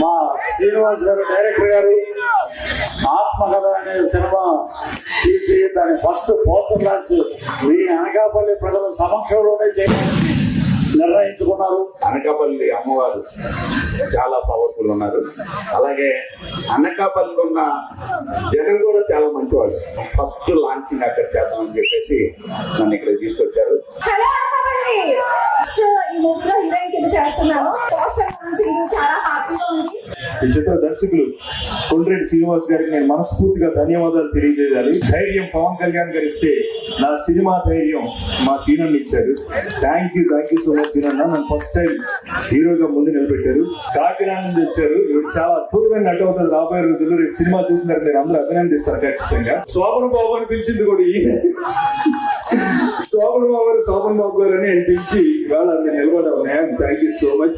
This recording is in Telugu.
మా శ్రీనివాస్ గారు డైరెక్టర్ గారు ఆత్మకథ అనే సినిమా తీసి దాని ఫస్ట్ పోస్టర్ లాంచ్ మీ అనకాపల్లి ప్రజల సమక్షంలోనే నిర్ణయించుకున్నారు. అనకాపల్లి అమ్మవారు చాలా పవర్ఫుల్ ఉన్నారు. అలాగే అనకాపల్లి ఉన్న జనం కూడా చాలా మంచివాళ్ళు. ఫస్ట్ లాంచింగ్ అక్కడ చేద్దామని చెప్పేసి నన్ను ఇక్కడ తీసుకొచ్చారు. ఈ చిత్ర దర్శకులు కొండ్రెడ్డి శ్రీనివాస్ గారికి నేను మనస్ఫూర్తిగా ధన్యవాదాలు తెలియజేయాలి. ధైర్యం పవన్ కళ్యాణ్ గారు ఇస్తే నా సినిమా ధైర్యం మా సీనన్న ఇచ్చారు. థ్యాంక్ యూ సో మచ్ సీనన్న. నన్ను ఫస్ట్ టైం హీరోగా ముందు నిలబెట్టారు. కాకినాడ నుంచి వచ్చారు. చాలా అద్భుతమైన నటు అవుతుంది రాబోయే రోజుల్లో. రేపు సినిమా చూసినారు మీరు అందరూ అభినందిస్తారు ఖచ్చితంగా. శోభన్ బాబు అని పిలిచింది కూడా శోభన్ బాబు గారు అని పిలిచి ఇవాళ నేను నిలబడ్డాను. Thank you so much.